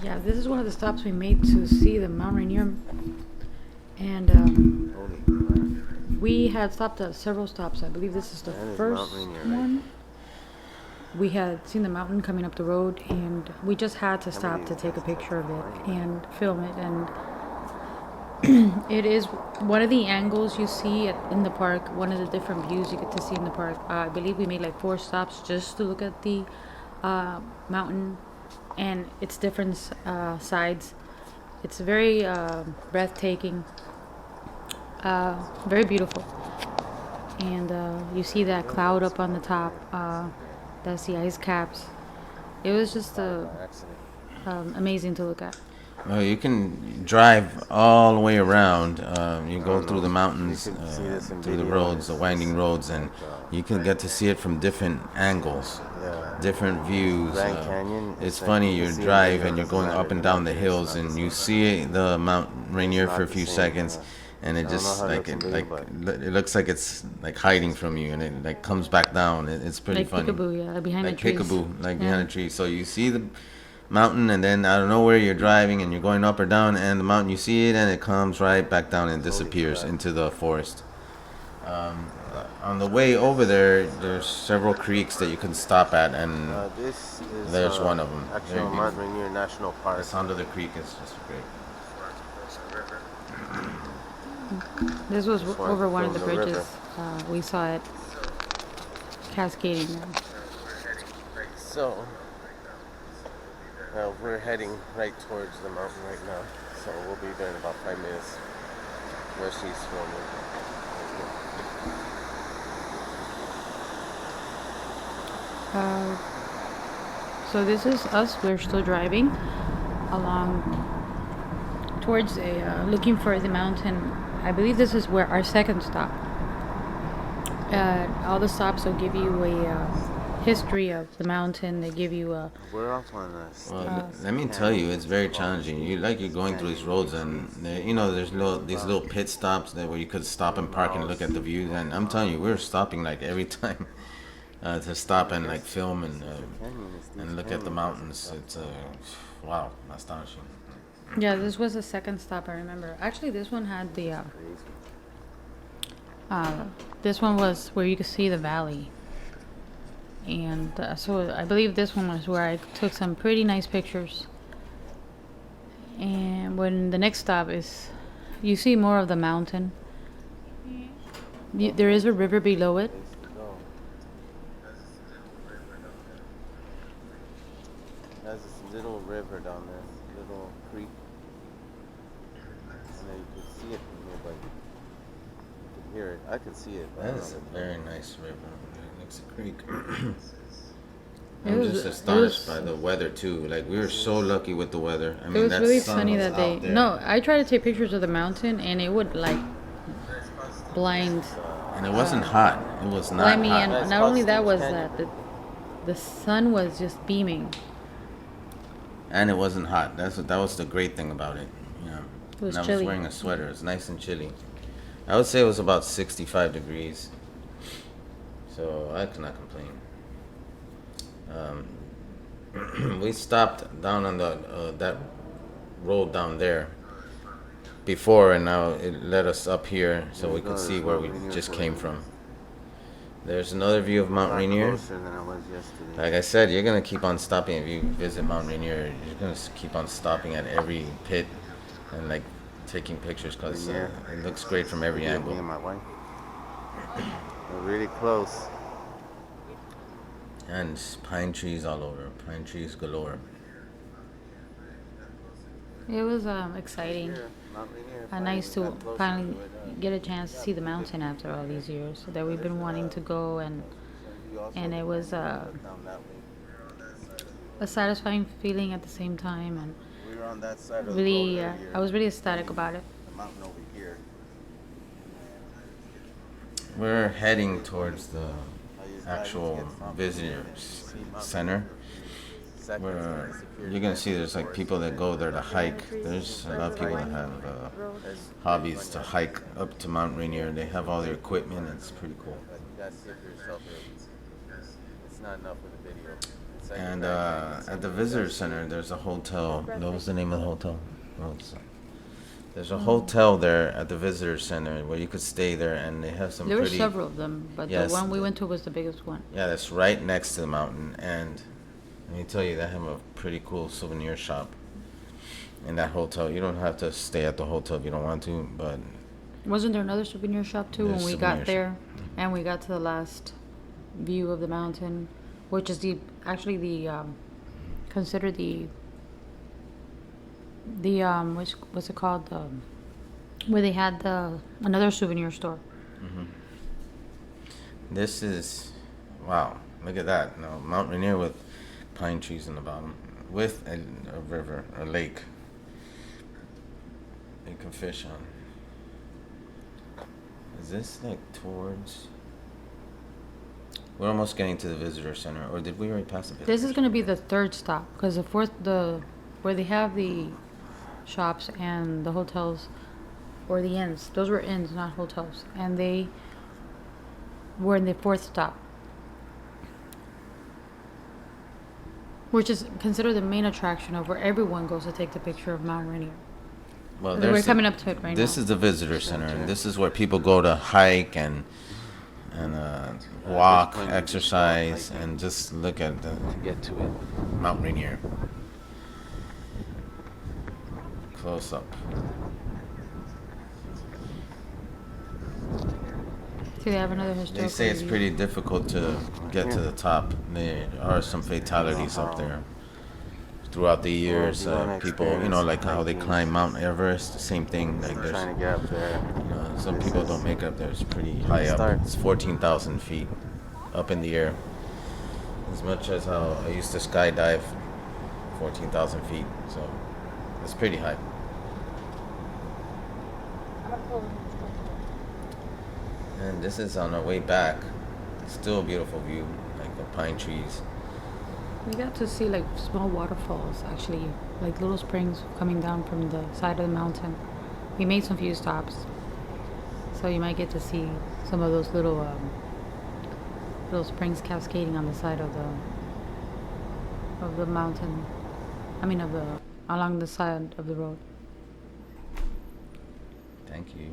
Yeah, this is one of the stops we made to see the Mount Rainier, and Holy crap. we had stopped at several stops. I believe this is the That is first Mount Rainier right one. there. We had seen the mountain coming up the road, and we just had to How many stop to of these take a guys picture of it testifying? and film it. And it is one of the angles you see in the park, one of the different views you get to see in the park. I believe we made like 4 stops just to look at the mountain and its different sides. It's very breathtaking, very beautiful. And you see that cloud up on the top. That's the ice caps. It was just By accident. amazing to look at. Well, you can drive all the way around. You I go don't through know. the You mountains, can see this in through the video. And roads, the winding roads, and you can get to see it from different angles, yeah. different views. Grand Canyon. It's like funny, you you can see in drive video, and you're doesn't going matter. up and The down the mountain is hills, not and the you same. see the Mount Rainier not for a the few same, seconds, and I it don't know just how it like looks in video, but it looks like it's like hiding from you, and it like comes back down. It's pretty Like funny. peekaboo, yeah, behind the Like trees. peekaboo, like Yeah. behind a tree. So you see the mountain, and then out of nowhere you're driving and you're going up or down, and the mountain, you see it, and it comes right back down and disappears crap. into the forest. On the way over there, there's several creeks that you can stop at, and This is there's one of them. actual Mount Rainier National Park. The sound of the creek is just great. This was Just wanted over to one of film the the bridges. river. We saw it cascading down. So, we're heading right towards the mountain right now. So we'll be there in about 5 minutes. Where she's filming. So this is us. We're still driving along towards looking for the mountain. I believe this is where our second stop. All the stops will give you a history of the mountain. They give you a We're off on this. Well, let me tell you, it's very challenging. You're going through these roads, and there's these little pit stops where you could stop and park and look at the views. And I'm telling you, we're stopping like every time to stop and like film and look at the mountains. It's wow, astonishing. yeah. This was the second stop. I remember. Actually, this one had the. This one was where you could see the valley. And so I believe this one was where I took some pretty nice pictures. And when the next stop is, you see more of the mountain. There is a river below it. There's this little river down there, little creek. And then you can see it from here, but you can hear it. I can see it. But I That don't is know. a very nice river. It's a creek. It I'm was- just it astonished was- by the weather too. Like we were so lucky with the weather. I It mean, was that really sun sunny was that day. out there. No, I tried to take pictures of the mountain and it would like blind And it wasn't hot. It was not blind me. hot. And That's not only that was Canyon. that the sun was just beaming. And it wasn't hot. That was the great thing about it. Yeah. It was and I chilly. was wearing a sweater. It's nice and chilly. I would say it was about 65 degrees. So I cannot complain. We stopped down on the that road down there before, and now it led us up here so we could see where we just came from. There's another view of Mount A lot Rainier. closer than I was yesterday. Like I said, you're gonna keep on stopping if you visit Mount Rainier. You're gonna keep on stopping at every pit and like taking pictures because Rainier. it looks great from every Me and angle. my wife. We're really close. And pine trees all over, pine trees galore. It was exciting. Mount Rainier, Nice finally to got closer finally to it. get a chance to see the mountain after all these years that we've been wanting to go, You also and it was down that way. a satisfying feeling at the same time, and We were on that side of the road really earlier. I was really ecstatic about it. The mountain over here. We're heading towards the How you guys actual get from visitor see Mount center. Seconds Where and security you're gonna see there's like people that go there to hike. There's a lot of people that have hobbies to hike up to Mount Rainier. They have all their equipment. It's pretty cool. But you gotta see it for yourself. It's not enough with the video. It's And at the visitor center, there's a hotel. What was the name of the hotel? There's a hotel there at the visitor center where you could stay there, and they have some There were pretty. several of them, but the Yes, one we went to was the biggest one. Yeah, that's right next to the mountain, and let me tell you, they have a pretty cool souvenir shop in that hotel. You don't have to stay at the hotel if you don't want to, but Wasn't there another souvenir shop too when There's we souvenir got shop. there, and we got to the last view of the mountain, which is actually considered the what's it called, where they had another souvenir store. this is wow. Look at that. No, Mount Rainier with pine trees in the bottom, with a river, a lake. You can fish on. Is this like towards? We're almost getting to the visitor center, or did we already pass the visitor? This is going to be the third stop because where they have the shops and the hotels or the inns. Those were inns, not hotels, and they were in the fourth stop, which is considered the main attraction of where everyone goes to take the picture of Mount Rainier. Well, We're coming up to it right now. This is the visitor center, and this is where people go to hike and walk, exercise, and just look at the Get to it. Mount Rainier close up. See, they have another historical. They say it's review. pretty difficult to get to the top. There are some fatalities up there throughout the years. People, like how they climb Mount Everest, the same thing. Like Trying there's, to get up there. some people don't make it up there. It's pretty high up. It's 14,000 feet up in the air. As much as how I used to skydive, 14,000 feet. So it's pretty high. And this is on our way back. Still a beautiful view, like the pine trees. We got to see like small waterfalls, actually, like little springs coming down from the side of the mountain. We made some few stops, so you might get to see some of those little springs cascading on the side of the mountain. I mean, along the side of the road. Thank you.